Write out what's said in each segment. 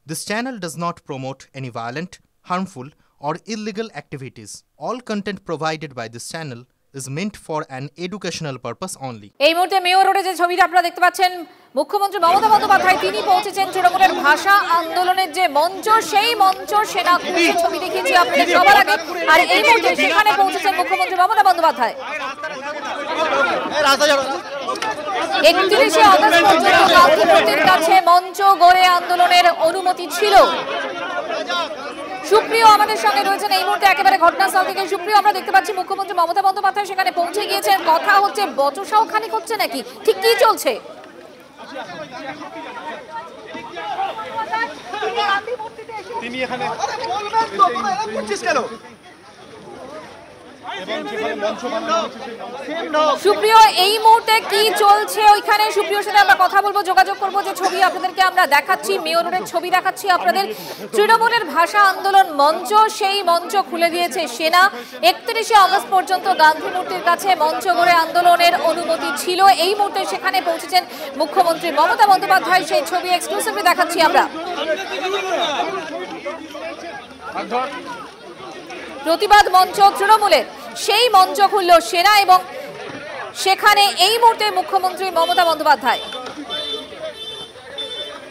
This channel does not promote any violent, harmful, or illegal activities. All content provided by this channel is meant for an educational purpose only. এই মুহূর্তে mayor রোডে যে ছবিটা আপনারা দেখতে পাচ্ছেন, মুখ্যমন্ত্রী মমতা বন্দ্যোপাধ্যায় তিনি পৌঁছেছেন তৃণমূলের ভাষা আন্দোলনের যে মঞ্চ, সেই মঞ্চ সেনা খুলে ছবি দেখিয়েছি আপনাদের সবার আগে। আর এই মুহূর্তে সেখানে পৌঁছেছেন মুখ্যমন্ত্রী মমতা বন্দ্যোপাধ্যায়। 31শে আগস্ট পর্যন্ত গান্ধীমূর্তির কাছে মঞ্চ গড়ে আন্দোলনের অনুমতি ছিল। সুপ্রিয় আমাদের সঙ্গে রয়েছেন এই মুহূর্তে একেবারে ঘটনাস্থল থেকে। সুপ্রিয়, আমরা দেখতে পাচ্ছি মুখ্যমন্ত্রী মমতা বন্দ্যোপাধ্যায় সেখানে পৌঁছে গিয়েছেন। কথা হচ্ছে, বচসাও খানিক হচ্ছে নাকি, ঠিক কি চলছে? তিনি এখানে সুপ্রিয়, এই মুহূর্তে কি চলছে ওইখানে? সুপ্রিয়র সাথে আমরা কথা বলবো, যোগাযোগ করবো। যে ছবি আপনাদেরকে আমরা দেখাচ্ছি, মেয়র রোডের ছবি দেখাচ্ছি আপনাদের। তৃণমূলের ভাষা আন্দোলন মঞ্চ, সেই মঞ্চ খুলে দিয়েছে সেনা। 31শে আগস্ট পর্যন্ত গান্ধী মূর্তির কাছে মঞ্চ গড়ে আন্দোলনের অনুমতি ছিল। এই মুহূর্তে সেখানে পৌঁছেছেন মুখ্যমন্ত্রী মমতা বন্দ্যোপাধ্যায়, সেই ছবি এক্সক্লুসিভলি দেখাচ্ছি আমরা। প্রতিবাদ মঞ্চ তৃণমূলের, সেই মঞ্চ খুলল সেনা এবং সেখানে এই মুহূর্তে মুখ্যমন্ত্রী মমতা বন্দ্যোপাধ্যায়।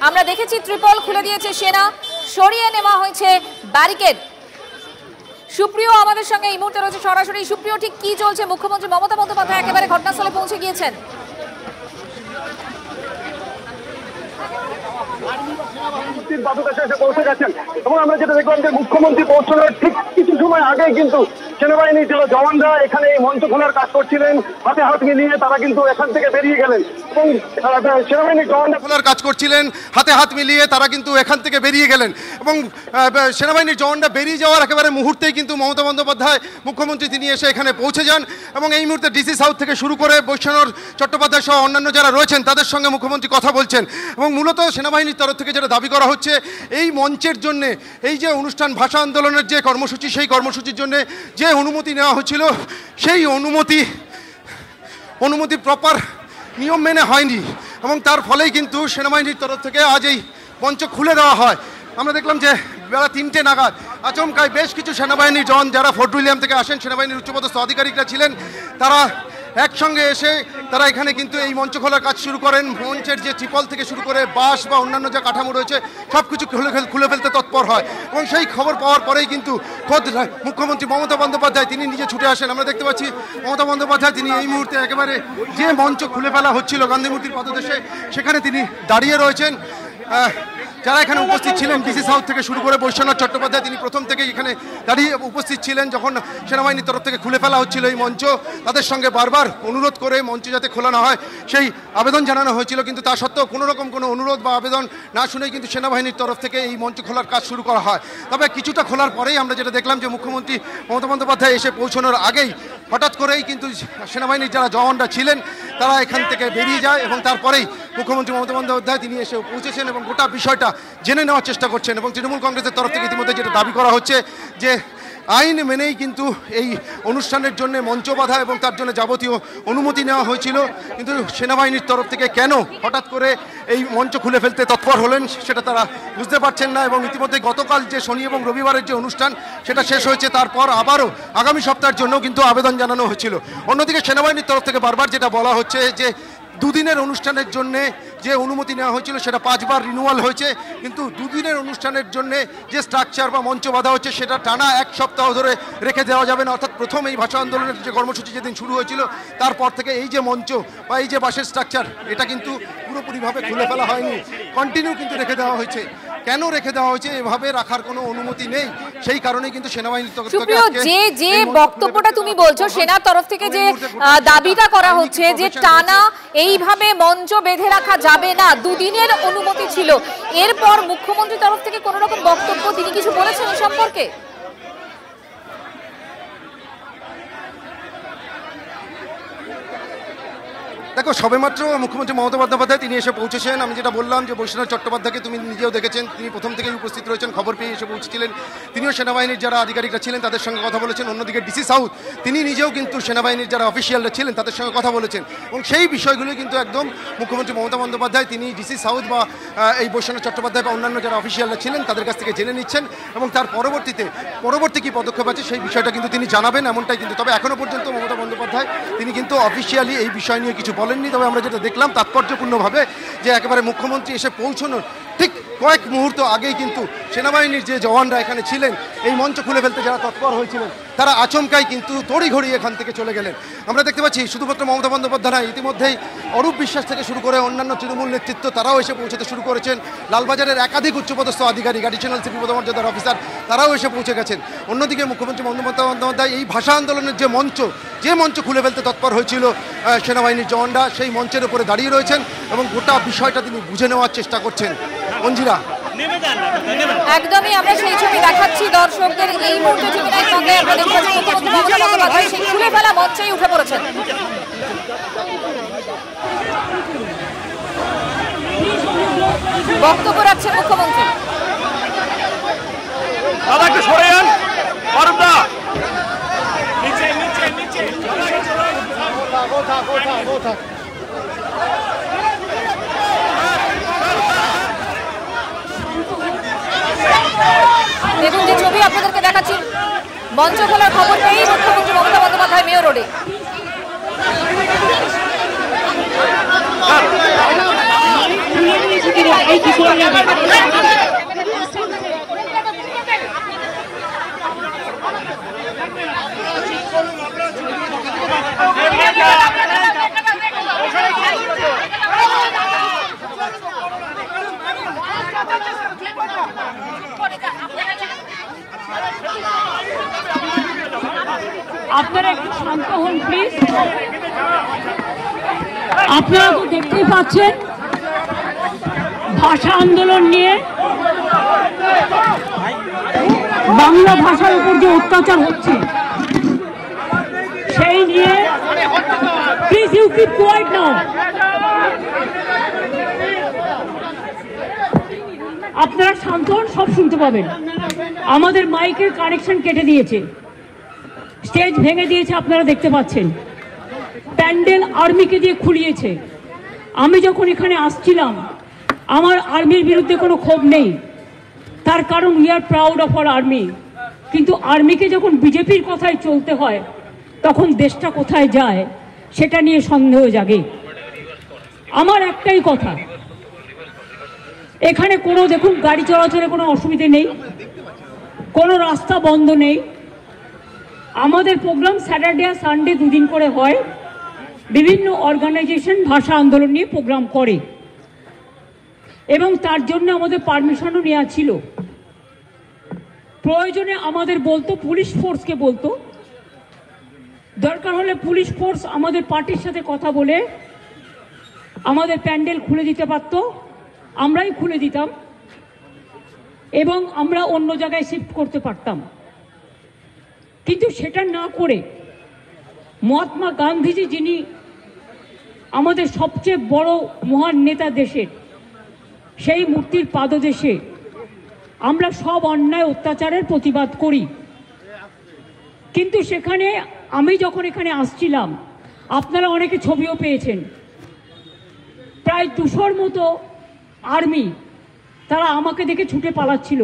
আমরা দেখেছি ত্রিপল খুলে দিয়েছে সেনা, সরিয়ে নেওয়া হয়েছে ব্যারিকেড। সুপ্রিয় আমাদের সঙ্গে এই মুহূর্তে রয়েছে সরাসরি। সুপ্রিয়, ঠিক কি চলছে? মুখ্যমন্ত্রী মমতা বন্দ্যোপাধ্যায় একেবারে ঘটনাস্থলে পৌঁছে গিয়েছেন। এবং আমরা যেটা দেখলাম যে মুখ্যমন্ত্রী পৌঁছানোর ঠিক কিছু সময় আগে কিন্তু সেনাবাহিনীর যে জওয়ানরা এখানে এই মঞ্চ খোলার কাজ করছিলেন, হাতে হাত মিলিয়ে তারা কিন্তু এখান থেকে বেরিয়ে গেলেন। এবং সেনাবাহিনীর জওয়ানরা খোলার কাজ করছিলেন, হাতে হাত মিলিয়ে তারা কিন্তু এখান থেকে বেরিয়ে গেলেন। এবং সেনাবাহিনীর জওয়ানরা বেরিয়ে যাওয়ার একেবারে মুহূর্তেই কিন্তু মমতা বন্দ্যোপাধ্যায় মুখ্যমন্ত্রী তিনি এসে এখানে পৌঁছে যান। এবং এই মুহূর্তে ডিসি সাউথ থেকে শুরু করে বৈষ্ণব চট্টোপাধ্যায় সহ অন্যান্য যারা রয়েছেন তাদের সঙ্গে মুখ্যমন্ত্রী কথা বলছেন। এবং মূলত সেনাবাহিনীর তরফ থেকে যেটা দাবি করা হচ্ছে, এই মঞ্চের জন্যে, এই যে অনুষ্ঠান ভাষা আন্দোলনের যে কর্মসূচি, সেই কর্মসূচির জন্য যে অনুমতি নেওয়া হচ্ছিল, সেই অনুমতি প্রপার নিয়ম মেনে হয়নি। এবং তার ফলেই কিন্তু সেনাবাহিনীর তরফ থেকে আজ এই মঞ্চ খুলে দেওয়া হয়। আমরা দেখলাম যে বেলা 3টে নাগাদ আচমকায় বেশ কিছু সেনাবাহিনীর জওয়ান যারা ফোর্ট উইলিয়াম থেকে আসেন, সেনাবাহিনীর উচ্চপদস্থ আধিকারিকরা ছিলেন, তারা একসঙ্গে এসে তারা এখানে কিন্তু এই মঞ্চ খোলার কাজ শুরু করেন। মঞ্চের যে ত্রিপল থেকে শুরু করে বাঁশ বা অন্যান্য যে কাঠামো রয়েছে সব কিছু খুলে ফেলতে তৎপর হয়। এবং সেই খবর পাওয়ার পরেই কিন্তু খোদ মুখ্যমন্ত্রী মমতা বন্দ্যোপাধ্যায় তিনি নিজে ছুটে আসেন। আমরা দেখতে পাচ্ছি মমতা বন্দ্যোপাধ্যায় তিনি এই মুহূর্তে একেবারে যে মঞ্চ খুলে ফেলা হচ্ছিল গান্ধী মূর্তির পাদদেশে, সেখানে তিনি দাঁড়িয়ে রয়েছেন। যারা এখানে উপস্থিত ছিলেন, ডিসি সাউথ থেকে শুরু করে বৈষ্ণব চট্টোপাধ্যায় তিনি প্রথম থেকেই এখানে দাঁড়িয়ে উপস্থিত ছিলেন। যখন সেনাবাহিনীর তরফ থেকে খুলে ফেলা হচ্ছিল এই মঞ্চ, তাদের সঙ্গে বারবার অনুরোধ করে মঞ্চ যাতে খোলা না হয় সেই আবেদন জানানো হয়েছিল। কিন্তু তা সত্ত্বেও কোনো রকম কোনো অনুরোধ বা আবেদন না শুনেই কিন্তু সেনাবাহিনীর তরফ থেকে এই মঞ্চ খোলার কাজ শুরু করা হয়। তবে কিছুটা খোলার পরেই আমরা যেটা দেখলাম যে মুখ্যমন্ত্রী মমতা বন্দ্যোপাধ্যায় এসে পৌঁছানোর আগেই হঠাৎ করেই কিন্তু সেনাবাহিনীর যারা জওয়ানরা ছিলেন তারা এখান থেকে বেরিয়ে যায়। এবং তারপরেই মুখ্যমন্ত্রী মমতা বন্দ্যোপাধ্যায় তিনি এসে পৌঁছেছেন এবং গোটা বিষয়টা জেনে নেওয়ার চেষ্টা করছেন। এবং তৃণমূল কংগ্রেসের তরফ থেকে ইতিমধ্যে যেটা দাবি করা হচ্ছে যে আইন মেনেই কিন্তু এই অনুষ্ঠানের জন্য মঞ্চ বাঁধা এবং তার জন্য যাবতীয় অনুমতি নেওয়া হয়েছিল। কিন্তু সেনাবাহিনীর তরফ থেকে কেন হঠাৎ করে এই মঞ্চ খুলে ফেলতে তৎপর হলেন সেটা তারা বুঝতে পারছেন না। এবং ইতিমধ্যে গতকাল যে শনি এবং রবিবারের যে অনুষ্ঠান সেটা শেষ হয়েছে, তারপর আবারও আগামী সপ্তাহের জন্য কিন্তু আবেদন জানানো হয়েছিল। অন্যদিকে সেনাবাহিনীর তরফ থেকে বারবার যেটা বলা হচ্ছে যে দুদিনের অনুষ্ঠানের জন্য যে অনুমতি নেওয়া হয়েছিল সেটা 5 বার রিনিউয়াল হয়েছে, কিন্তু দুদিনের অনুষ্ঠানের জন্য যে স্ট্রাকচার বা মঞ্চ বাঁধা হচ্ছে সেটা টানা 1 সপ্তাহ ধরে রেখে দেওয়া যাবে না। অর্থাৎ প্রথম এই ভাষা আন্দোলনের যে কর্মসূচি যেদিন শুরু হয়েছিল তারপর থেকে এই যে মঞ্চ বা এই যে বাসের স্ট্রাকচার এটা কিন্তু পুরোপুরিভাবে খুলে ফেলা হয়নি, কন্টিনিউ কিন্তু রেখে দেওয়া হয়েছে। কেন রেখে দেওয়া হয়েছে, এভাবে রাখার কোনো অনুমতি নেই, সেই কারণেই কিন্তু সেনাবাহিনীর তরফ থেকে যে বক্তব্যটা তুমি বলছো, সেনার তরফ থেকে যে দাবিটা করা হচ্ছে যে টানা এইভাবে মঞ্চ বেঁধে রাখা যাবে না, দুদিনের অনুমতি ছিল, এরপর মুখ্যমন্ত্রীর তরফ থেকে কোনো রকম বক্তব্য তিনি কিছু বলেছেন এই সম্পর্কে? দেখো, সবেমাত্র মুখ্যমন্ত্রী মমতা বন্দ্যোপাধ্যায় তিনি এসে পৌঁছেছেন। আমি যেটা বললাম যে বৈশ্বনাথ চট্টোপাধ্যায়কে তুমি নিজেও দেখেছেন, তিনি প্রথম থেকেই উপস্থিত রয়েছেন, খবর পেয়ে এসে পৌঁছেছিলেন। তিনিও সেনাবাহিনীর যারা আধিকারিকরা ছিলেন তাদের সঙ্গে কথা বলেছেন। অন্যদিকে ডিসি সাউথ তিনি নিজেও কিন্তু সেনাবাহিনীর যারা অফিসিয়ালরা ছিলেন তাদের সঙ্গে কথা বলেছেন, এবং সেই বিষয়গুলো কিন্তু একদম মুখ্যমন্ত্রী মমতা বন্দ্যোপাধ্যায় তিনি ডিসি সাউথ বা এই বৈশ্বনাথ চট্টোপাধ্যায় বা অন্যান্য যারা অফিসিয়ালরা ছিলেন তাদের কাছ থেকে জেনে নিচ্ছেন, এবং তার পরবর্তী কী পদক্ষেপ আছে সেই বিষয়টা কিন্তু তিনি জানাবেন, এমনটাই কিন্তু। তবে এখনও পর্যন্ত মমতা বন্দ্যোপাধ্যায় তিনি কিন্তু অফিসিয়ালি এই বিষয় নিয়ে কিছু বলেননি। তবে আমরা যেটা দেখলাম তাৎপর্যপূর্ণভাবে যে একেবারে মুখ্যমন্ত্রী এসে পৌঁছানোর ঠিক কয়েক মুহূর্ত আগেই কিন্তু সেনাবাহিনীর যে জওয়ানরা এখানে ছিলেন এই মঞ্চ খুলে ফেলতে যারা তৎপর হয়েছিলেন তারা আচমকাই কিন্তু তড়িঘড়ি এখান থেকে চলে গেলেন। আমরা দেখতে পাচ্ছি শুধুমাত্র মমতা বন্দ্যোপাধ্যায় নয়, ইতিমধ্যেই অরূপ বিশ্বাস থেকে শুরু করে অন্যান্য তৃণমূল নেতৃত্ব তারাও এসে পৌঁছতে শুরু করেছেন। লালবাজারের একাধিক উচ্চপদস্থ আধিকারিক, অ্যাডিশনাল সিপি পদমর্যাদার অফিসার তারাও এসে পৌঁছে গেছেন। অন্যদিকে মুখ্যমন্ত্রী মমতা বন্দ্যোপাধ্যায় এই ভাষা আন্দোলনের যে মঞ্চ খুলে ফেলতে তৎপর হয়েছিল সেনাবাহিনীর জওয়ানরা, সেই মঞ্চের উপরে দাঁড়িয়ে রয়েছেন এবং গোটা বিষয়টা তিনি বুঝে নেওয়ার চেষ্টা করছেন। অঞ্জিরা, একদমই আমরা সেই ছবি দেখাচ্ছি দর্শকদের। এই মুহূর্তে টিভির সঙ্গে আমরা দেখতে পাচ্ছি মুখ্যমন্ত্রী মমতা বন্দ্যোপাধ্যায় সেই খুলে ফেলা মঞ্চেই উঠে পড়েছেন। বক্তব্য রাখছেন মুখ্যমন্ত্রী। দেখুন যে ছবি আপনাদেরকে দেখাচ্ছি, মঞ্চ খোলার খবর পেয়েই মুখ্যমন্ত্রী মমতা বন্দ্যোপাধ্যায় মেয়র রোডে। আপনারা একটু শান্ত হন প্লিজ। আপনারা তো দেখতেই পাচ্ছেন ভাষা আন্দোলন নিয়ে বাংলা ভাষার উপর যে অত্যাচার হচ্ছে সেই নিয়ে। প্লিজ ইউ কিপ কোয়াইট নাও। আপনারা শান্ত হন, সব শুনতে পাবেন। আমাদের মাইকের কানেকশন কেটে দিয়েছে, স্টেজ ভেঙে দিয়েছে, আপনারা দেখতে পাচ্ছেন। প্যান্ডেল আর্মিকে দিয়ে খুলিয়েছে। আমি যখন এখানে আসছিলাম আমার আর্মির বিরুদ্ধে কোনো ক্ষোভ নেই, তার কারণ we are proud of our army. কিন্তু আর্মিকে যখন বিজেপির কথায় চলতে হয় তখন দেশটা কোথায় যায় সেটা নিয়ে সন্দেহ জাগে। আমার একটাই কথা, এখানে কোনো দেখুন গাড়ি চলাচলে কোনো অসুবিধে নেই, কোনো রাস্তা বন্ধ নেই। আমাদের প্রোগ্রাম স্যাটারডে আর সানডে দুদিন করে হয়। বিভিন্ন অর্গানাইজেশন ভাষা আন্দোলন নিয়ে প্রোগ্রাম করে এবং তার জন্য আমাদের পারমিশনও নেওয়া ছিল। প্রয়োজনে আমাদের বলতো, পুলিশ ফোর্সকে বলতো, দরকার হলে পুলিশ ফোর্স আমাদের পার্টির সাথে কথা বলে আমাদের প্যান্ডেল খুলে দিতে পারতো, আমরাই খুলে দিতাম এবং আমরা অন্য জায়গায় শিফট করতে পারতাম। কিন্তু সেটা না করে মহাত্মা গান্ধীজি, যিনি আমাদের সবচেয়ে বড় মহান নেতা দেশের, সেই মূর্তির পাদদেশে আমরা সব অন্যায় অত্যাচারের প্রতিবাদ করি। কিন্তু সেখানে আমি যখন এখানে আসছিলাম, আপনারা অনেকে ছবিও পেয়েছেন, প্রায় 200-র মতো আর্মি তারা আমাকে দেখে ছুটে পালাচ্ছিল।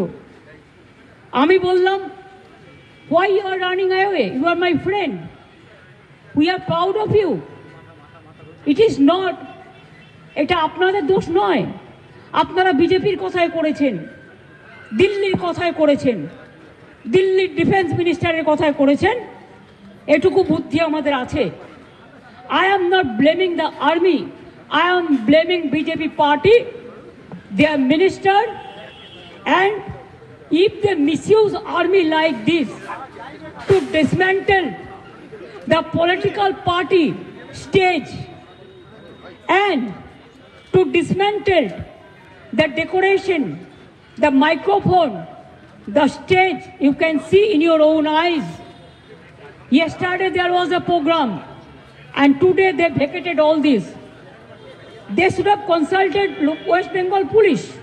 আমি বললাম, why you are running away? You are my friend. We are proud of you. It is not, এটা আপনাদের দোষ নয়। আপনারা বিজেপির কথায় করেছেন, দিল্লির কথায় করেছেন, দিল্লির ডিফেন্স মিনিস্টারের কথায় করেছেন, এটুকু বুদ্ধি আমাদের আছে। I am not blaming the army. I am blaming BJP party, their minister, and if they misuse army like this to dismantle the political party stage and to dismantle the decoration, the microphone, the stage, you can see in your own eyes. Yesterday there was a program and today they vacated all this. They should have consulted West Bengal Police,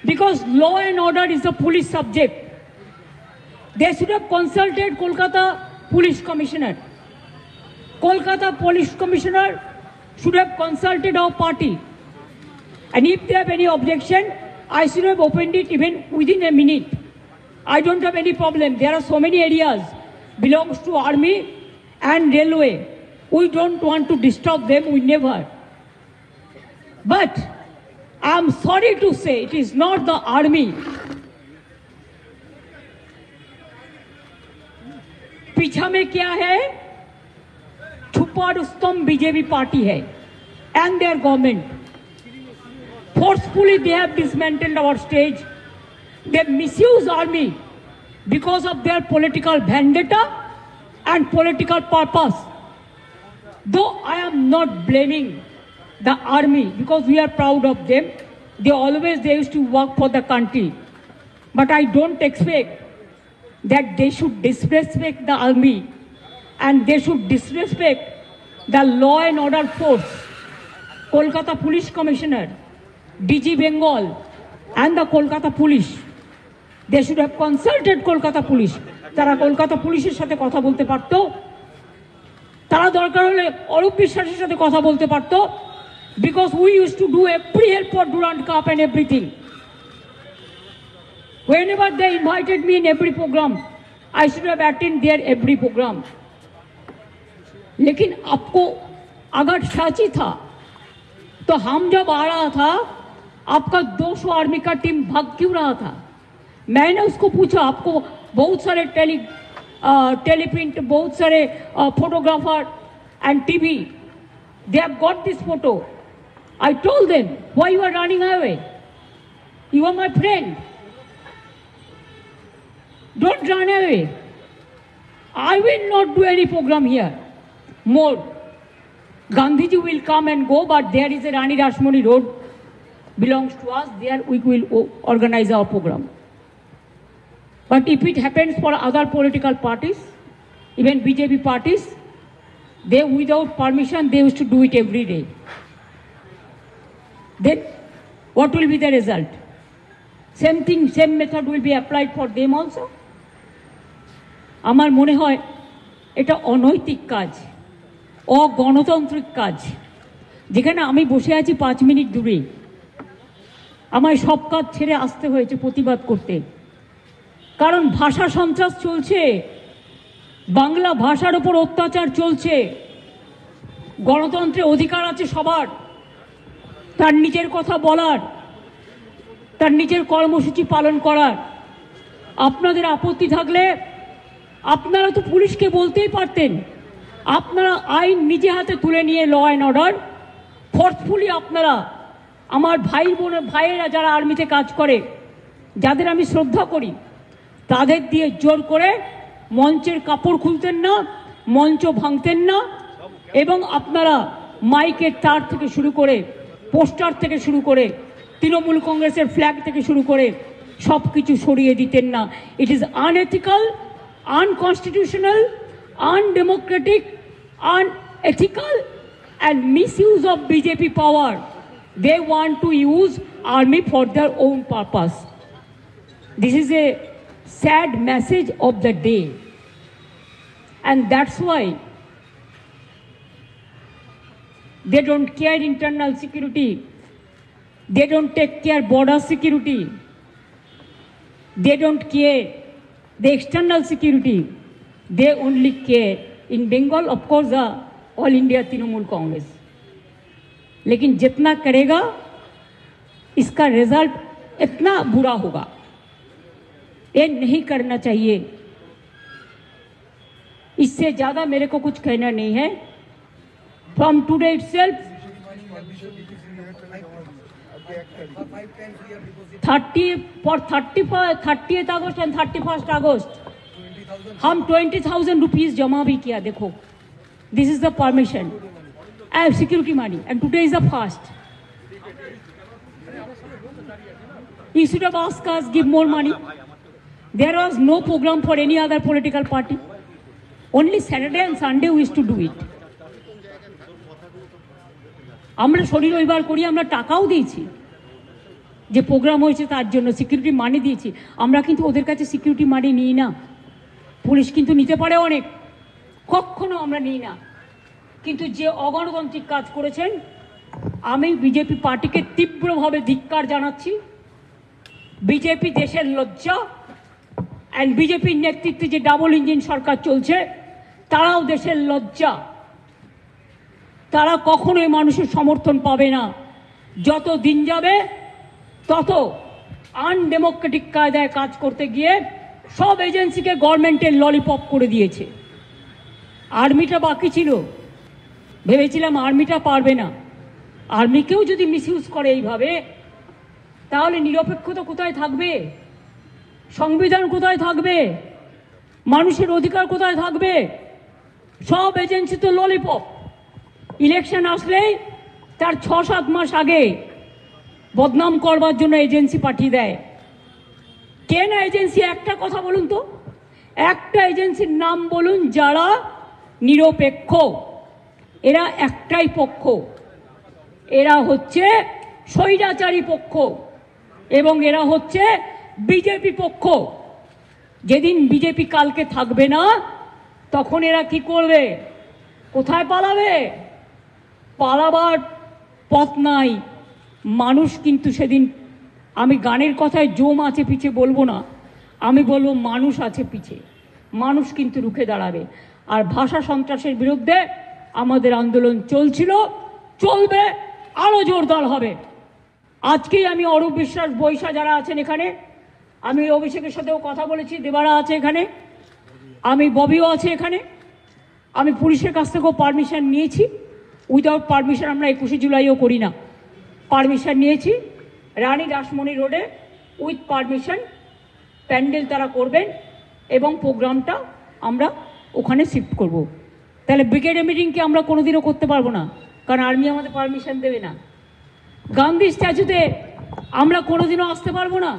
because law and order is a police subject. They should have consulted Kolkata Police Commissioner. Kolkata Police Commissioner should have consulted our party. And if they have any objection, I should have opened it even within a minute. I don't have any problem. There are so many areas belongs to army and railway. We don't want to disturb them, we never. But I am sorry to say it is not the army. पीछा में क्या है? छुपा Rustam BJP party है and their government. Forcefully they have dismantled our stage. They misuse army because of their political vendetta and political purpose. Though I am not blaming the army, because we are proud of them. They used to work for the country. But I don't expect that they should disrespect the army and they should disrespect the law and order force. Kolkata Police Commissioner, DG Bengal and the Kolkata Police, they should have consulted Kolkata Police. তারা কলকাতা পুলিশের সাথে কথা বলতে পারতো, তারা দরকার হলে অরূপ বিশ্বাসের সাথে কথা বলতে পারতো, because we used to do every help for Durand Cup and everything. Whenever they invited me in every program, I should have attended their every program. लेकिन आपको अगर साची था तो हम जब आ रहा था आपका 200 आर्मी का टीम भाग क्यों रहा था? मैंने उसको पूछा, आपको बहुत सारे टेलीप्रिंट, बहुत सारे photographer and TV, they have got this photo. I told them, why you are running away? You are my friend. Don't run away. I will not do any program here. More. Gandhiji will come and go, but there is a Rani Rashmani Road belongs to us. There we will organize our program. But if it happens for other political parties, even BJP parties, they without permission, they used to do it every day. Then what will be the result? Same thing, same method will be applied for them also. আমার মনে হয় এটা অনৈতিক কাজ, অগণতান্ত্রিক কাজ। যেখানে আমি বসে আছি 5 মিনিট দূরে, আমায় সব কাজ ছেড়ে আসতে হয়েছে প্রতিবাদ করতে, কারণ ভাষা সন্ত্রাস চলছে, বাংলা ভাষার উপর অত্যাচার চলছে। গণতন্ত্রের অধিকার আছে সবার, তার নিজের কথা বলার, তার নিজের কর্মসূচি পালন করার। আপনাদের আপত্তি থাকলে আপনারা তো পুলিশকে বলতেই পারতেন, আপনারা আইন নিজে হাতে তুলে নিয়ে ল অ্যান্ড অর্ডার ফোর্সফুলি আপনারা, আমার ভাইয়েরা যারা আর্মিতে কাজ করে, যাদের আমি শ্রদ্ধা করি, তাদের দিয়ে জোর করে মঞ্চের কাপড় খুলতেন না, মঞ্চ ভাঙতেন না, এবং আপনারা মাইকের তার থেকে শুরু করে, পোস্টার থেকে শুরু করে, তৃণমূল কংগ্রেসের ফ্ল্যাগ থেকে শুরু করে সব কিছু সরিয়ে দিতেন না। It is unethical, unconstitutional, undemocratic, unethical, and misuse of BJP power. They want to use army for their own purpose. This is a sad message of the day, and that's why they don't care internal security, they don't take care border security, they don't care the external security. They only care in Bengal, of course, the All India Trinamool Congress. लेकिन जितना करेगा इसका result इतना बुरा होगा, ये नहीं करना चाहिए। इससे ज्यादा मेरे को कुछ कहना नहीं है। From today itself 30th August and 31st August हम 20,000 rupees जमा भी किया। देखो, this is the permission and security money, and today is the fast. You should have asked us, give more money. There was no program for any other political party. Only Saturday and Sunday we used to do it. আমরা শনি রবিবার করি, আমরা টাকাও দিয়েছি, যে programme হয়েছে তার জন্য সিকিউরিটি মানি দিয়েছি। আমরা কিন্তু ওদের কাছে সিকিউরিটি মানি নিই না। পুলিশ কিন্তু নিতে পারে অনেক, কখনো আমরা নিই না। কিন্তু যে অগণতান্ত্রিক কাজ করেছেন, আমি বিজেপি পার্টিকে তীব্রভাবে ধিক্কার জানাচ্ছি। বিজেপি দেশের লজ্জা, অ্যান্ড বিজেপির নেতৃত্বে যে ডাবল ইঞ্জিন সরকার চলছে তারাও দেশের লজ্জা। তারা কখনোই মানুষের সমর্থন পাবে না। যত দিন যাবে তত আনডেমোক্রেটিক কায়দায় কাজ করতে গিয়ে সব এজেন্সিকে গভর্নমেন্টের ললিপপ করে দিয়েছে। আর্মিটা বাকি ছিল, ভেবেছিলাম আর্মিটা পারবে না। আর্মিকেও যদি মিসইউজ করে এইভাবে, তাহলে নিরপেক্ষতা কোথায় থাকবে? সংবিধান কোথায় থাকবে? মানুষের অধিকার কোথায় থাকবে? সব এজেন্সি তো ললিপপ। ইলেকশন আসলেই তার 6-7 মাস আগে বদনাম করবার জন্য এজেন্সি পাঠিয়ে দেয়। কে না এজেন্সি? একটা কথা বলুন তো, একটা এজেন্সির নাম বলুন যারা নিরপেক্ষ। এরা একটাই পক্ষ, এরা হচ্ছে স্বৈরাচারী পক্ষ, এবং এরা হচ্ছে বিজেপি পক্ষ। যেদিন বিজেপি কালকে থাকবে না, তখন এরা কি করবে? কোথায় পালাবে? পালাবার পথ নাই। মানুষ কিন্তু সেদিন, আমি গানের কথায় জম আছে পিছে বলবো না, আমি বলবো মানুষ আছে পিছে। মানুষ কিন্তু রুখে দাঁড়াবে। আর ভাষা সন্ত্রাসের বিরুদ্ধে আমাদের আন্দোলন চলছিল, চলবে, আরো জোরদার হবে। আজকেই আমি অরূপ বিশ্বাস, বৈশা যারা আছেন এখানে, আমি অভিষেকের সাথেও কথা বলেছি, দেবারা আছে এখানে, আমি ববিও আছে এখানে। আমি পুলিশের কাছ থেকেও পারমিশন নিয়েছি। উইদাউট পারমিশন আমরা 21শে জুলাইও করি না। পারমিশন নিয়েছি। রানী রাসমণি রোডে উইথ পারমিশন প্যান্ডেল তারা করবেন এবং প্রোগ্রামটা আমরা ওখানে শিফট করব। তাহলে ব্রিগেডে মিটিংকে আমরা কোনোদিনও করতে পারবো না, কারণ আর্মি আমাদের পারমিশন দেবে না। গান্ধী স্ট্যাচুতে আমরা কোনোদিনও আসতে পারবো না,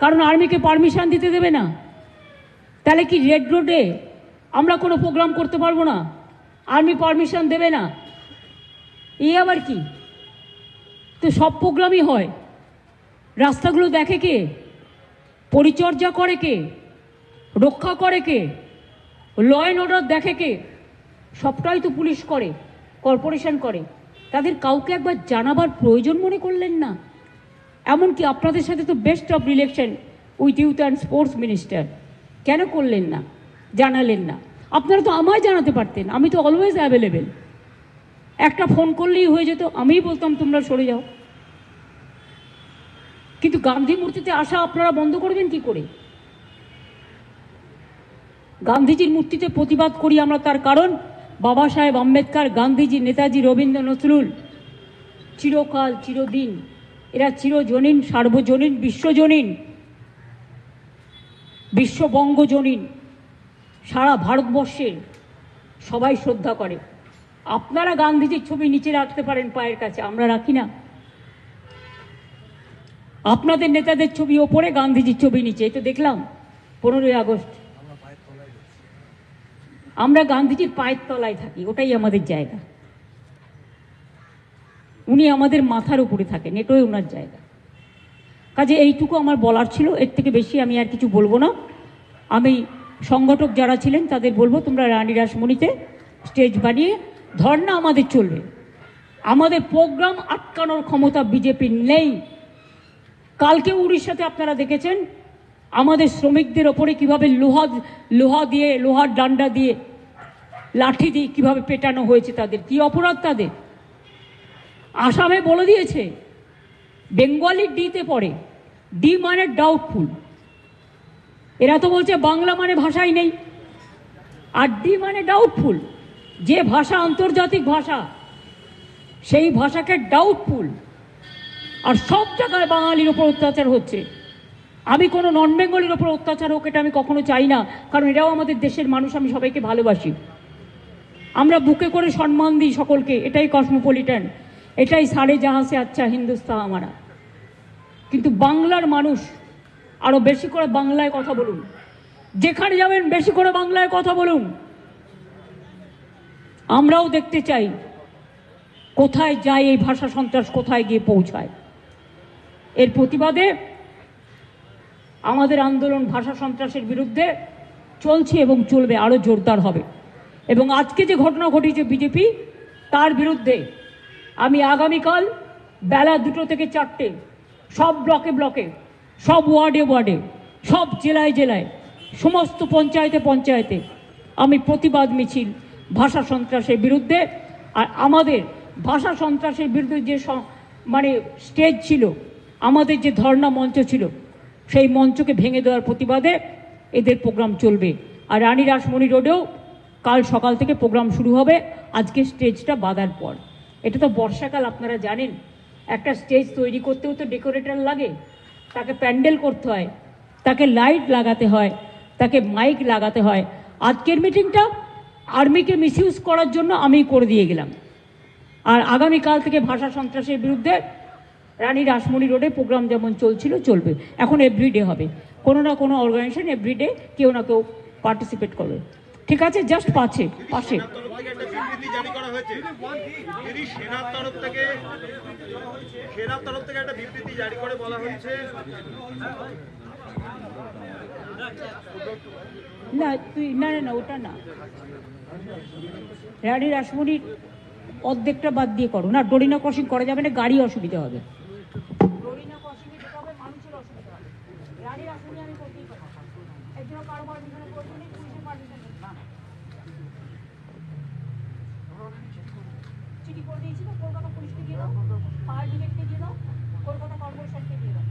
কারণ আর্মিকে পারমিশন দিতে দেবে না। তাহলে কি রেড রোডে আমরা কোনো প্রোগ্রাম করতে পারবো না? আর্মি পারমিশন দেবে না। এই আবার কি? তো সব প্রোগ্রামই হয়। রাস্তাগুলো দেখে কে? পরিচর্যা করে কে? রক্ষা করে কে? ল অ্যান্ড অর্ডার দেখে কে? সবটাই তো পুলিশ করে, কর্পোরেশন করে। তাদের কাউকে একবার জানাবার প্রয়োজন মনে করলেন না? এমনকি আপনাদের সাথে তো best of relation with youth and sports minister, কেন করলেন না? জানালেন না? আপনারা তো আমায় জানাতে পারতেন, আমি তো অলওয়েজ অ্যাভেলেবেল। একটা ফোন করলেই হয়ে যেত, আমিই বলতাম তোমরা সরে যাও। কিন্তু গান্ধী মূর্তিতে আসা আপনারা বন্ধ করবেন কি করে? গান্ধীজির মূর্তিতে প্রতিবাদ করি আমরা, তার কারণ বাবা সাহেব আম্বেদকর, গান্ধীজি, নেতাজি, রবীন্দ্র নজরুল চিরকাল, চিরদিন, এরা চিরজনীন, সার্বজনীন, বিশ্বজনীন, বিশ্ববঙ্গজনীন, সারা ভারতবর্ষের সবাই শ্রদ্ধা করে। আপনারা গান্ধীজির ছবি নিচে রাখতে পারেন পায়ের কাছে, আমরা রাখি না। আপনাদের নেতাদের ছবি ওপরে, গান্ধীজির ছবি নিচে। এই তো দেখলাম 15ই আগস্ট, আমরা গান্ধীজির পায়ের তলায় থাকি, ওটাই আমাদের জায়গা। উনি আমাদের মাথার উপরে থাকেন, এটাই ওনার জায়গা। কাজে এইটুকু আমার বলার ছিল, এর থেকে বেশি আমি আর কিছু বলবো না। আমি সংগঠক যারা ছিলেন তাদের বলবো, তোমরা রানী রাসমণিতে স্টেজ বানিয়ে ধর্ণা আমাদের চলবে। আমাদের প্রোগ্রাম আটকানোর ক্ষমতা বিজেপির নেই। কালকে উড়িষ্যাতে আপনারা দেখেছেন আমাদের শ্রমিকদের ওপরে কিভাবে লোহা দিয়ে, লোহার ডান্ডা দিয়ে, লাঠি দিয়ে কিভাবে পেটানো হয়েছে। তাদের কি অপরাধ? তাদের আসামে বলে দিয়েছে, বেঙ্গলি ডিতে পড়ে, ডি মানে ডাউটফুল। এরা তো বলছে বাংলা মানে ভাষাই নেই, আর ডি মানে ডাউটফুল। যে ভাষা আন্তর্জাতিক ভাষা, সেই ভাষাকে ডাউটফুল। আর সব জায়গায় বাঙালির ওপর অত্যাচার হচ্ছে। আমি কোনো নন বেঙ্গলির ওপর অত্যাচার হোক, এটা আমি কখনো চাই না, কারণ এরাও আমাদের দেশের মানুষ, আমি সবাইকে ভালোবাসি। আমরা বুকে করে সম্মান দিই সকলকে, এটাই কসমোপলিটন, এটাই সারে জাহাঁ সে আচ্ছা হিন্দুস্তান আমারা। কিন্তু বাংলার মানুষ আরো বেশি করে বাংলায় কথা বলুন, যেখানে যাবেন বেশি করে বাংলায় কথা বলুন। আমরাও দেখতে চাই কোথায় যায় এই ভাষা সন্ত্রাস, কোথায় গিয়ে পৌঁছায়। এর প্রতিবাদে আমাদের আন্দোলন ভাষা সন্ত্রাসের বিরুদ্ধে চলছে এবং চলবে, আরও জোরদার হবে। এবং আজকে যে ঘটনা ঘটিয়েছে বিজেপি, তার বিরুদ্ধে আমি আগামীকাল বেলা 2টো থেকে 4টে সব ব্লকে ব্লকে, সব ওয়ার্ডে ওয়ার্ডে, সব জেলায় জেলায়, সমস্ত পঞ্চায়েতে পঞ্চায়েতে আমি প্রতিবাদ মিছিল ভাষা সন্ত্রাসের বিরুদ্ধে। আর আমাদের ভাষা সন্ত্রাসের বিরুদ্ধে যে মানে স্টেজ ছিল, আমাদের যে ধর্ণা মঞ্চ ছিল, সেই মঞ্চকে ভেঙে দেওয়ার প্রতিবাদে এদের প্রোগ্রাম চলবে। আর রানী রাসমণি রোডেও কাল সকাল থেকে প্রোগ্রাম শুরু হবে, আজকে স্টেজটা বাঁধার পর। এটা তো বর্ষাকাল, আপনারা জানেন, একটা স্টেজ তৈরি করতেও তো ডেকোরেটর লাগে, তাকে প্যান্ডেল করতে হয়, তাকে লাইট লাগাতে হয়, তাকে মাইক লাগাতে হয়। আজকের মিটিংটা আর্মিকে মিসইউজ করার জন্য আমি করে দিয়ে গেলাম। আর আগামীকাল থেকে ভাষা সন্ত্রাসের বিরুদ্ধে রানী রাসমণি রোডে প্রোগ্রাম যেমন চলছিল চলবে। এখন এভরিডে হবে, কোনো না কোনো অর্গানাইজেশন এভরিডে কেউ না কেউ পার্টিসিপেট করবে। ঠিক আছে, জাস্ট পাশে না, তুই না না না ওটা না, রানী রাসমণির অর্ধেকটা বাদ দিয়ে করো না। ডোরিনা ক্রসিং করা যাবে না, গাড়ি অসুবিধা হবে। ডোরিনা ক্রসিং এ যেতে হবে, মানুষের অসুবিধা হবে। রানী রাসমণি আমি করতেই পারি, একজন কারো পারমিশনে করবো না, পুলিশের পারমিশন না। চিঠি করে দিয়েছি তো, কলকাতা পুলিশকে দিয়ে দাও, ফায়ার ব্রিগেডকে দিয়ে দাও, কলকাতা কর্পোরেশনকে দিয়ে দাও,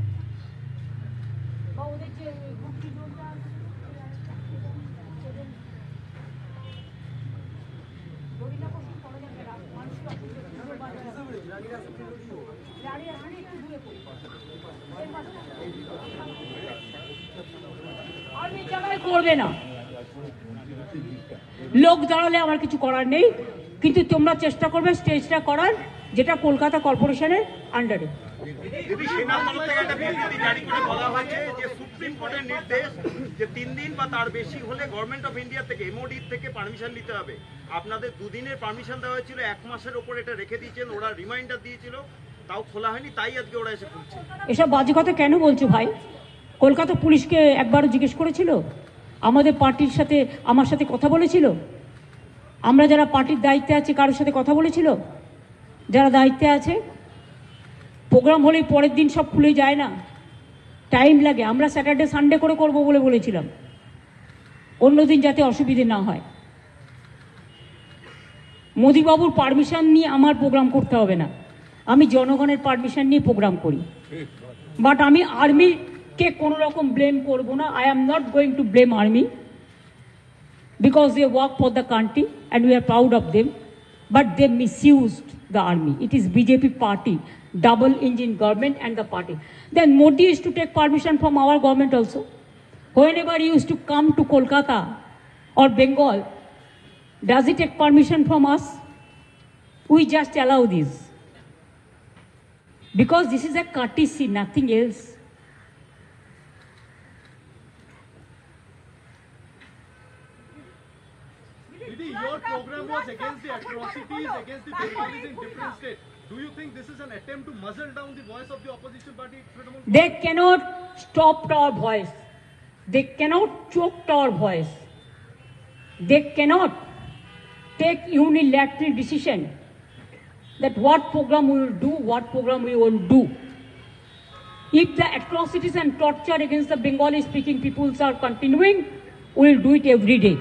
বা ওদের যে গুপ্তি জোনটা আছে ডোরিনা ক্রসিং করা যাবে না, মানুষের অসুবিধা। আর্মি জায়গায় করবে না, লোক দাঁড়ালে আমার কিছু করার নেই, কিন্তু তোমরা চেষ্টা করবে স্টেজটা করার, যেটা কলকাতা কর্পোরেশনের আন্ডারে। সুপ্রিম কোর্টের নির্দেশ যে 3 দিন বা তার বেশি হলে গভর্নমেন্ট অফ ইন্ডিয়া থেকে, এমওডি থেকে পারমিশন নিতে হবে। আপনাদের 2 দিনের পারমিশন দেওয়া হয়েছিল, 1 মাসের ওপর এটা রেখে দিয়েছেন, ওরা রিমাইন্ডার দিয়েছিল, তাও খোলা হয়নি, তাই আজকে ওরা এসে খুলছে। এসব বাজে কথা কেন বলছো ভাই? কলকাতা পুলিশকে একবারও জিজ্ঞেস করেছিল? আমাদের পার্টির সাথে, আমার সাথে কথা বলেছিল? আমরা যারা পার্টির দায়িত্বে আছি কারোর সাথে কথা বলেছিল? যারা দায়িত্বে আছে, প্রোগ্রাম হলেই পরের দিন সব খুলে যায় না, টাইম লাগে। আমরা স্যাটারডে সানডে করে করবো বলে বলেছিলাম, অন্যদিন যাতে অসুবিধে না হয়। মোদিবাবুর পারমিশন নিয়ে আমার প্রোগ্রাম করতে হবে না, আমি জনগণের পারমিশন নিয়ে প্রোগ্রাম করি। বাট আমি আর্মিকে কোনো রকম ব্লেম করবো না। I am not going to blame army, because they work for the country and we are proud of them, but they misused the army. It is BJP party, double engine government and the party. Then Modi used to take permission from our government also. Whenever he used to come to Kolkata or Bengal, does he take permission from us? We just allow this, because this is a courtesy, nothing else. Your program was against the atrocities against the Bengalis in different states. Do you think this is an attempt to muzzle down the voice of the opposition party? They cannot stop our voice. They cannot choke our voice. They cannot take unilateral decision that what program we will do, what program we won't do. If the atrocities and torture against the Bengali speaking peoples are continuing, we will do it every day.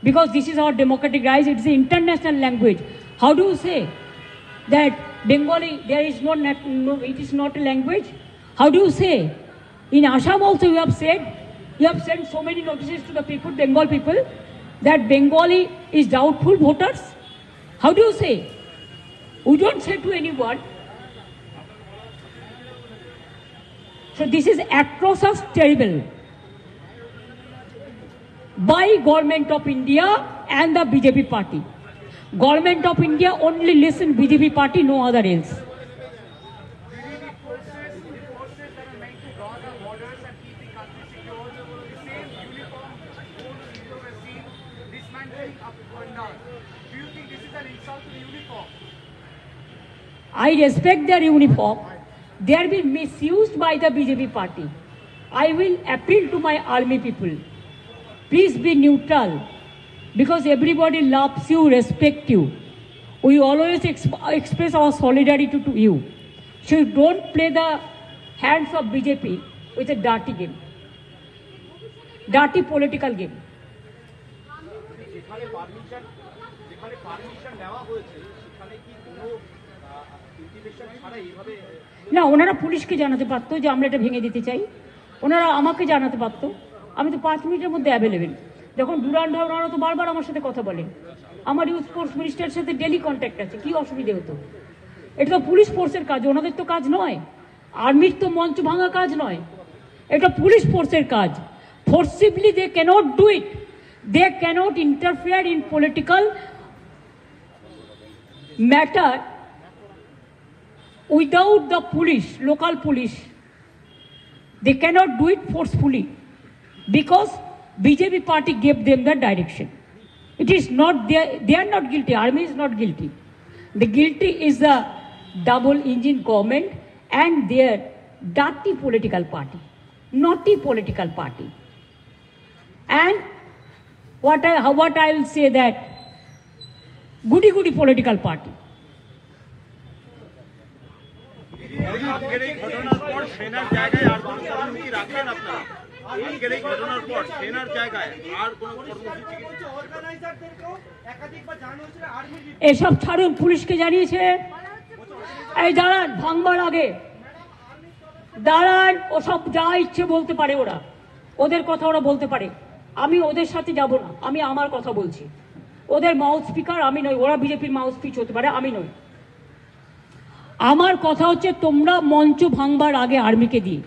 Because this is our democratic rights, it is an international language. How do you say that Bengali, there is no, it is not a language? How do you say? In Assam also you have sent so many notices to the people, Bengal people, that Bengali is doubtful voters. How do you say? We don't say to anyone. So this is atrocious, terrible, by Government of India and the BJP party. Government of India only listen BJP party, no other else. I respect their uniform. They are being misused by the BJP party. I will appeal to my army people. Please be neutral, because everybody loves you, respect you. We always express our solidarity to you. So you don't play the hands of BJP with a dirty game, dirty political game. না, ওনারা পুলিশকে জানাতে পারতো যে আমরা এটা ভেঙে দিতে চাই, ওনারা আমাকে জানাতে পারতো, আমি তো 5 মিনিটের মধ্যে অ্যাভেলেবেল। যখন ডুরান্ড হয় ওনারা তো বারবার আমার সাথে কথা বলেন, আমার ইউথ ফোর্স মিনিস্টারের সাথে ডেলি কন্ট্যাক্ট আছে, কি অসুবিধে হতো? এটা তো পুলিশ ফোর্সের কাজ, ওনাদের তো কাজ নয়, আর্মির তো মঞ্চ ভাঙা কাজ নয়, এটা পুলিশ ফোর্সের কাজ। Forcibly they cannot do it, they cannot interfere in political matter without the police, local police. They cannot do it forcefully because BJP party gave them the direction. It is not they are not guilty. Army is not guilty. The guilty is the double engine government and their dirty political party, naughty political party. And what I will say that goody political party. আজকের এই ঘটনার পর সেনার জায়গায় আর কোনো কর্মসূচি রাখেন আপনারা? আজকের এই ঘটনার পর সেনার জায়গায় আর কোনো কর্মসূচি? এসব ছাড়ুন, পুলিশকে জানিয়েছে। এই দাঁড়ান, ভাঙবার আগে দাঁড়ান, ওসব যা ইচ্ছে বলতে পারে, ওরা ওদের কথা ওরা বলতে পারে, আমি ওদের সাথে যাব না, আমি আমার কথা বলছি। ওদের মাউথ স্পিকার আমি নই, ওরা বিজেপির মাউথ স্পিচ হতে পারে, আমি নই। আমার কথা হচ্ছে, তোমরা মঞ্চ ভাঙবার আগে আর্মিকে দিয়ে,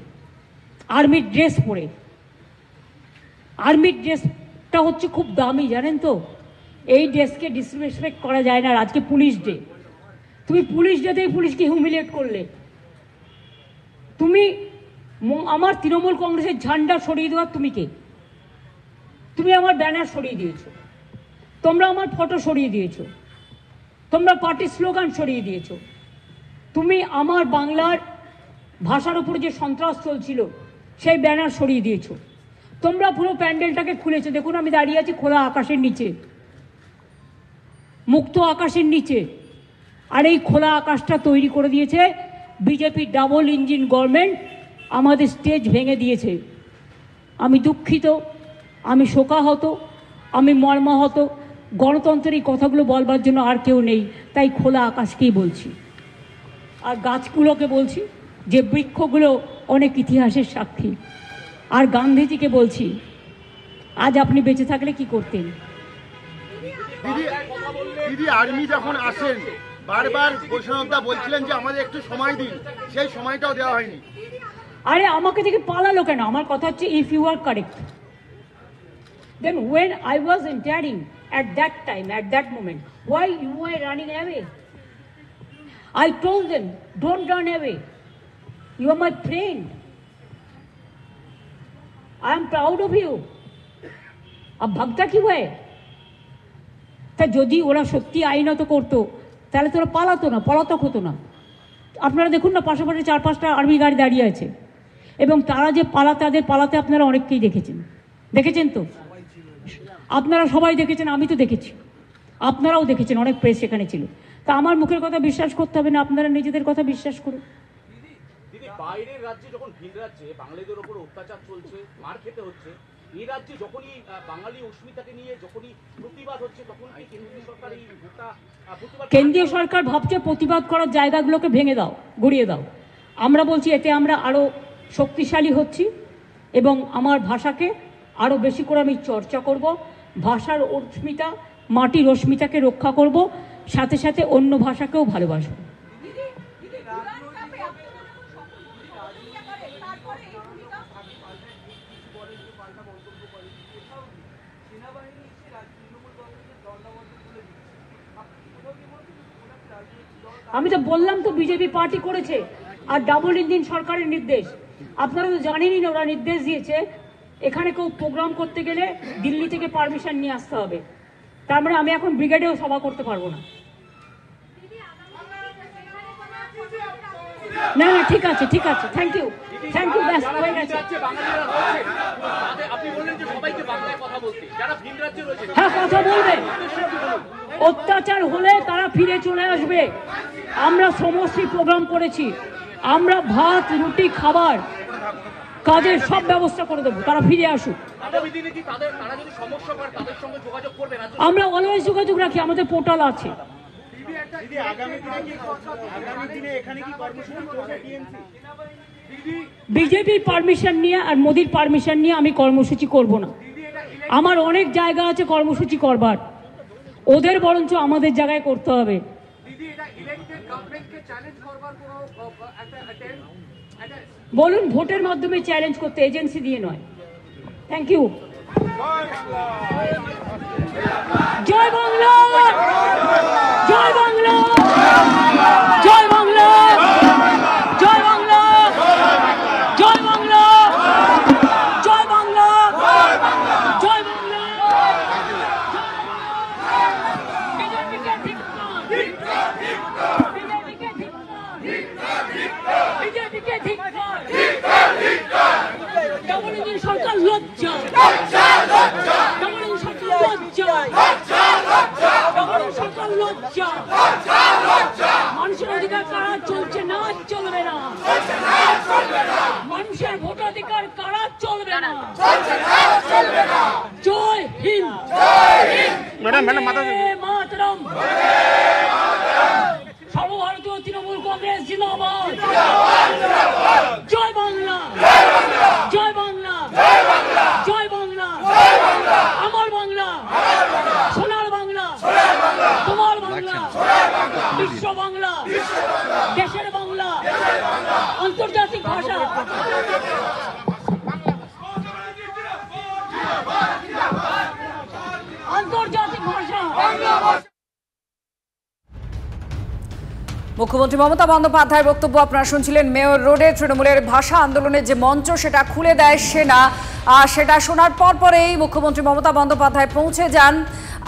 আর্মির ড্রেস পরে, আর্মির ড্রেসটা হচ্ছে খুব দামি, জানেন তো? এই ড্রেসকে ডিসরেসপেক্ট করা যায় না। আজকে পুলিশ ডে, তুমি পুলিশ ডেতেই পুলিশকে হিউমিলিয়েট করলে। তুমি আমার তৃণমূল কংগ্রেসের ঝান্ডা সরিয়ে দেওয়ার তুমি কে? তুমি আমার ব্যানার সরিয়ে দিয়েছো, তোমরা আমার ফটো সরিয়ে দিয়েছো, তোমরা পার্টির স্লোগান সরিয়ে দিয়েছো, তুমি আমার বাংলার ভাষার উপর যে সন্ত্রাস চলছিল সেই ব্যানার সরিয়ে দিয়েছো, তোমরা পুরো প্যান্ডেলটাকে খুলেছো। দেখুন, আমি দাঁড়িয়ে আছি খোলা আকাশের নিচে, মুক্ত আকাশের নিচে, আর এই খোলা আকাশটা তৈরি করে দিয়েছে বিজেপি ডাবল ইঞ্জিন গভর্নমেন্ট, আমাদের স্টেজ ভেঙে দিয়েছে। আমি দুঃখিত, আমি শোকাহত, আমি মর্মাহত। গণতন্ত্রের এই কথাগুলো বলবার জন্য আর কেউ নেই, তাই খোলা আকাশকেই বলছি, আর গাছগুলোকে বলছি যে বৃক্ষগুলো অনেক ইতিহাসের সাক্ষী, আর গান্ধীজিকে বলছি, আজ আপনি বেঁচে থাকলে কি করতেন? দিদি, আর্মি যখন আসেন বারবার বৈষ্ণবদা বলছিলেন যে আমাদের একটু সময় দিন, সেই সময়টাও দেওয়া হয়নি। আরে আমাকে দেখে পালালো কেন? আমার কথা হচ্ছে, if you are correct, then when I was interning at that time, at that moment, why you were running away? I told them, don't run away. You are my friend. I am proud of you. अब भागता क्यों है? তা যদি ওরা সত্যি আইনত করতো তাহলে তোরা পালাতো না, পলাতক হতো না। আপনারা দেখুন না, পাশাপাশি 4-5টা আর্মি গাড়ি দাঁড়িয়ে আছে, এবং তারা যে তাদের পালাতে আপনারা অনেককেই দেখেছেন তো? আপনারা সবাই দেখেছেন, আমি তো দেখেছি, আপনারাও দেখেছেন, অনেক প্রেস সেখানে ছিল। তা আমার মুখের কথা বিশ্বাস করতে হবে না, আপনারা নিজেদের কথা বিশ্বাস করুন। দিদি, বাইরের রাজ্যে যখন ভিন রাজ্যে বাঙালিদের উপর অত্যাচার চলছে, মার খেতে হচ্ছে, এই রাজ্যে যখনই বাঙালি অস্মিতাকে নিয়ে যখনই প্রতিবাদ হচ্ছে, তখন কি কেন্দ্রীয় সরকার এই প্রতিবাদ? কেন্দ্রীয় সরকার ভাবছে প্রতিবাদ করার জায়গাগুলোকে ভেঙে দাও, গড়িয়ে দাও। আমরা বলছি এতে আমরা আরও শক্তিশালী হচ্ছি, এবং আমার ভাষাকে আরও বেশি করে আমি চর্চা করব, ভাষার অস্মিতা, মাটির অস্মিতাকে রক্ষা করব, সাথে সাথে অন্য ভাষাকেও ভালোবাসব। আমি তো বললাম তো, বিজেপি পার্টি করেছে, আর ডাবল ইঞ্জিন সরকারের নির্দেশ। আপনারা তো জানেনই না, ওরা নির্দেশ দিয়েছে এখানে কেউ প্রোগ্রাম করতে গেলে দিল্লি থেকে পারমিশন নিয়ে আসতে হবে। তার মানে আমি এখন ব্রিগেডেও সভা করতে পারবো না। না না ঠিক আছে থ্যাংক ইউ ব্যাস হয়ে গেছে। আপনি বললেন যে সবাইকে বাংলায় কথা বলতে, যারা ভিন রাজ্যে রয়েছে হ্যাঁ কথা বলবে, অত্যাচার হলে তারা ফিরে চলে আসবে। আমরা সমষ্টি প্রোগ্রাম করেছি, আমরা ভাত রুটি খাবার কাজের সব ব্যবস্থা করে দেবো, তারা ফিরে আসুক। আমরা অলওয়েজ যোগাযোগ রাখি, আমাদের পোর্টাল আছে। বিজেপির পারমিশন নিয়ে আর মোদির পারমিশন নিয়ে আমি কর্মসূচি করব না। আমার অনেক জায়গা আছে কর্মসূচি করবার, ওদের বরঞ্চ আমাদের জায়গায় করতে হবে। বলুন ভোটের মাধ্যমে চ্যালেঞ্জ করতে, এজেন্সি দিয়ে নয়। Thank you. জয় বাংলা, জয় বাংলা, জয় বাংলা, জয় বাংলা, জয় বাংলা, জয় বাংলা, জয় বাংলা। সরকার লজ্জা, সরকার লজ্জা, মানুষের অধিকার কারা চলছে না, চলবে না। মানুষের ভোটাধিকার কারা চলবে না। জয় হিন্দ, মাতরম। সর্বভারতীয় তৃণমূল কংগ্রেস জিন্দাবাদ। জয় বাংলা, জয় বাংলা, জয় বাংলা, আমার বাংলা, সোনার বাংলা, তোমার বাংলা, বিশ্ব বাংলা, দেশের বাংলা, আন্তর্জাতিক ভাষা। আন্তর্জাতিক ভাষা। মুখ্যমন্ত্রী মমতা বন্দ্যোপাধ্যায়ের বক্তব্য আপনারা শুনছিলেন। মেয়র রোডে তৃণমূলের ভাষা আন্দোলনের যে মঞ্চ সেটা খুলে দেয় সেনা, আর সেটা শোনার পরেই মুখ্যমন্ত্রী মমতা বন্দ্যোপাধ্যায় পৌঁছে যান।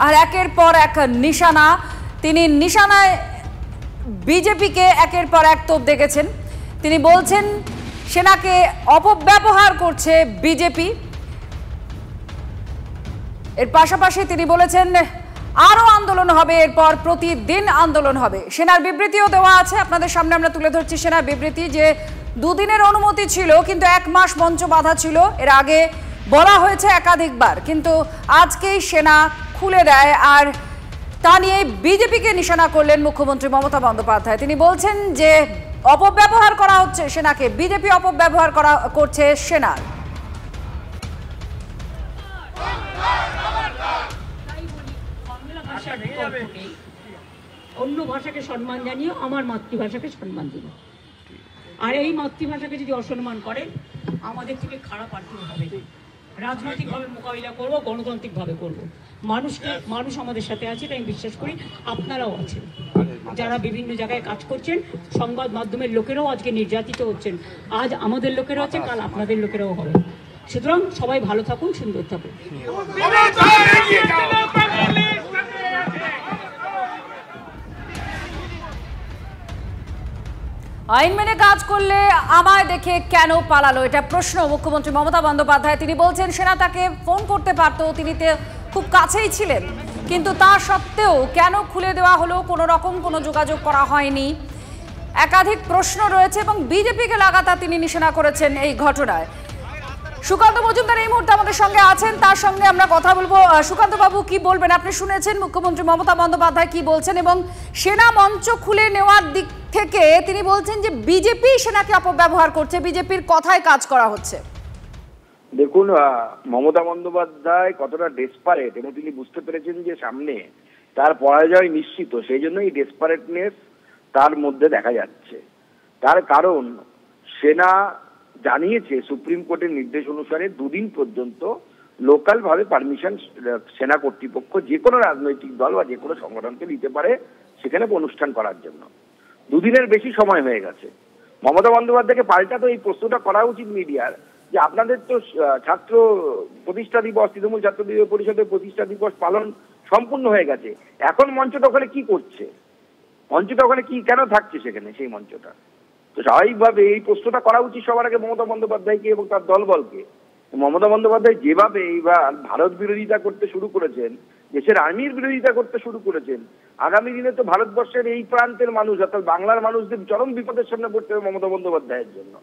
আর একের পর এক নিশানা, তিনি নিশানায় বিজেপিকে একের পর এক তোপ দেখেছেন। তিনি বলছেন সেনাকে অপব্যবহার করছে বিজেপি। এর পাশাপাশি তিনি বলেছেন আরো আন্দোলন হবে, এরপর প্রতিদিন আন্দোলন হবে। সেনার বিবৃতিও দেওয়া আছে, আপনাদের সামনে আমরা তুলে ধরছি সেনার বিবৃতি। যে দুদিনের অনুমতি ছিল কিন্তু 1 মাস মঞ্চ বাধা ছিল, এর আগে বলা হয়েছে একাধিকবার, কিন্তু আজকেই সেনা খুলে দেয়। আর তা নিয়ে বিজেপিকে নিশানা করলেন মুখ্যমন্ত্রী মমতা বন্দ্যোপাধ্যায়। তিনি বলছেন যে অপব্যবহার করা হচ্ছে সেনাকে, বিজেপি অপব্যবহার করছে সেনার। অন্য ভাষাকে সম্মান জানিয়ে আমার মাতৃভাষাকে সম্মান দিন। আর এই মাতৃভাষাকে যদি অসম্মান করেন আমাদের থেকে খারাপ আর কেউ হবে। রাজনৈতিকভাবে মোকাবিলা করবো, গণতান্ত্রিকভাবে করবো। মানুষ আমাদের সাথে আছে, এটা আমি বিশ্বাস করি। আপনারাও আছেন, যারা বিভিন্ন জায়গায় কাজ করছেন, সংবাদ মাধ্যমের লোকেরাও আজকে নির্যাতিত হচ্ছেন। আজ আমাদের লোকেরা আছে, কাল আপনাদের লোকেরাও হবে। সুতরাং সবাই ভালো থাকুন, সুন্দর থাকুন। আইন মেনে কাজ করলে আমায় দেখে কেন পালালো, এটা প্রশ্ন মুখ্যমন্ত্রী মমতা বন্দ্যোপাধ্যায়। তিনি বলছেন সেনা তাকে ফোন করতে পারতো, তিনি খুব কাছেই ছিলেন, কিন্তু তা সত্ত্বেও কেন খুলে দেওয়া হলো, কোনো রকম কোনো যোগাযোগ করা হয়নি। একাধিক প্রশ্ন রয়েছে এবং বিজেপিকে লাগাতার তিনি নিশানা করেছেন এই ঘটনায়। সুকান্ত মজুমদার এই মুহূর্তে আমাদের সঙ্গে আছেন, তার সঙ্গে আমরা কথা বলবো। সুকান্ত বাবু, কি বলবেন? আপনি শুনেছেন মুখ্যমন্ত্রী মমতা বন্দ্যোপাধ্যায় কি বলছেন, এবং সেনা মঞ্চ খুলে নেওয়ার দিক থেকে তিনি বলছেন যে বিজেপি সেনাকে অপব্যবহার করছে, বিজেপির কথায় কাজ করা হচ্ছে। দেখুন, মমতা বন্দ্যোপাধ্যায় কতটা ডেসপারেট এবং তিনি বুঝতে পেরেছেন যে সামনে তার পরাজয় নিশ্চিত, সেই জন্য এই ডেসপারেটনেস তার মধ্যে দেখা যাচ্ছে। তার কারণ সেনা জানিয়েছে সুপ্রিম কোর্টের নির্দেশ অনুসারে 2 দিন পর্যন্ত লোকাল ভাবে পারমিশন সেনা কর্তৃপক্ষ যে কোনো রাজনৈতিক দল বা যে কোনো সংগঠনকে দিতে পারে সেখানে অনুষ্ঠান করার জন্য। 2 দিনের বেশি সময় হয়ে গেছে। মমতা বন্দ্যোপাধ্যায়কে পাল্টা তো এই প্রশ্নটা করা উচিত মিডিয়ার, যে আপনাদের তো ছাত্র প্রতিষ্ঠা দিবস, তৃণমূল ছাত্র পরিষদের প্রতিষ্ঠা দিবস পালন সম্পূর্ণ হয়ে গেছে, এখন মঞ্চটা ওখানে কি করছে? মঞ্চটা ওখানে কি কেন থাকছে সেখানে? সেই মঞ্চটা তো স্বাভাবিকভাবে এই প্রশ্নটা করা উচিত সবার আগে মমতা বন্দ্যোপাধ্যায়কে এবং তার দলবলকে। মমতা বন্দ্যোপাধ্যায় যেভাবে এইবার ভারত বিরোধিতা করতে শুরু করেছেন, দেশের আর্মির বিরোধিতা করতে শুরু করেছেন, আগামী দিনে তো ভারতবর্ষের এই প্রান্তের মানুষ অর্থাৎ বাংলার মানুষদের চরম বিপদের সামনে পড়তে হবে মমতা বন্দ্যোপাধ্যায়ের জন্য।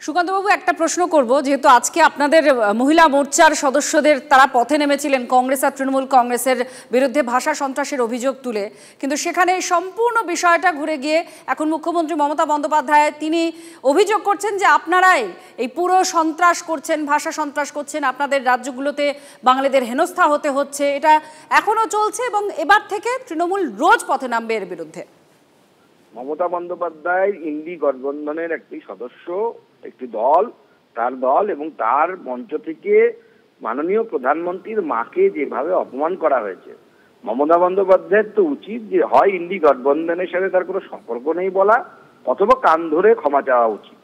সুকান্তবাবু, একটা প্রশ্ন করব, যেহেতু আজকে আপনাদের মহিলা মোর্চার সদস্যদের তারা পথে নেমেছিলেন কংগ্রেস আর তৃণমূল কংগ্রেসের বিরুদ্ধে ভাষা সন্ত্রাসের অভিযোগ তুলে, কিন্তু সেখানে সম্পূর্ণ বিষয়টা ঘুরে গিয়ে এখন মুখ্যমন্ত্রী মমতা বন্দ্যোপাধ্যায় তিনি অভিযোগ করছেন যে আপনারাই এই পুরো সন্ত্রাস করছেন, ভাষা সন্ত্রাস করছেন, আপনাদের রাজ্যগুলোতে বাঙালিদের হেনস্থা হতে হচ্ছে, এটা এখনো চলছে এবং এবার থেকে তৃণমূল রোজ পথে নামবে এর বিরুদ্ধে। মমতা বন্দ্যোপাধ্যায় ইন্ডি গঠবন্ধনের একটি সদস্য, একটি দল, তার দল এবং তার মঞ্চ থেকে মাননীয় প্রধানমন্ত্রীর মাকে যেভাবে অপমান করা হয়েছে, মমতা বন্দ্যোপাধ্যায়ের তো উচিত যে হয় ইন্ডি গঠবন্ধনের সাথে তার কোনো সম্পর্ক নেই বলা, অথবা কান ধরে ক্ষমা চাওয়া উচিত।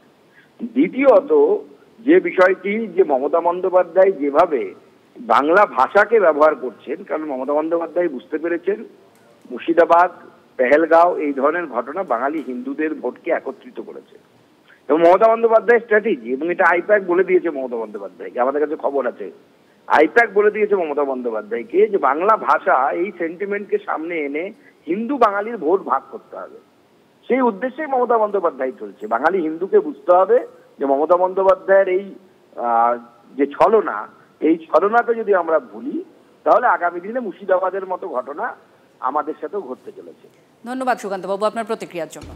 দ্বিতীয়ত যে বিষয়টি, যে মমতা বন্দ্যোপাধ্যায় যেভাবে বাংলা ভাষাকে ব্যবহার করছেন, কারণ মমতা বন্দ্যোপাধ্যায় বুঝতে পেরেছেন মুর্শিদাবাদ, পেহেলগাঁও এই ধরনের ঘটনা বাঙালি হিন্দুদের ভোটকে একত্রিত করেছে এবং মমতা বন্দ্যোপাধ্যায়ের স্ট্র্যাটেজি, এবং এটা আইপ্যাক বলে দিয়েছে মমতা বন্দ্যোপাধ্যায়কে, আমাদের কাছে খবর আছে, আইপ্যাক বলে দিয়েছে মমতা বন্দ্যোপাধ্যায়কে যে বাংলা ভাষা এই সেন্টিমেন্টকে সামনে এনে হিন্দু বাঙালির ভোট ভাগ করতে হবে। সেই উদ্দেশ্যেই মমতা বন্দ্যোপাধ্যায় চলছে। বাঙালি হিন্দুকে বুঝতে হবে যে মমতা বন্দ্যোপাধ্যায়ের এই যে ছলনা, এই ছলনাকে যদি আমরা ভুলি তাহলে আগামী দিনে মুর্শিদাবাদের মতো ঘটনা আমাদের সাথেও ঘটতে চলেছে। ধন্যবাদ সুকান্তবাবু আপনার প্রতিক্রিয়ার জন্য।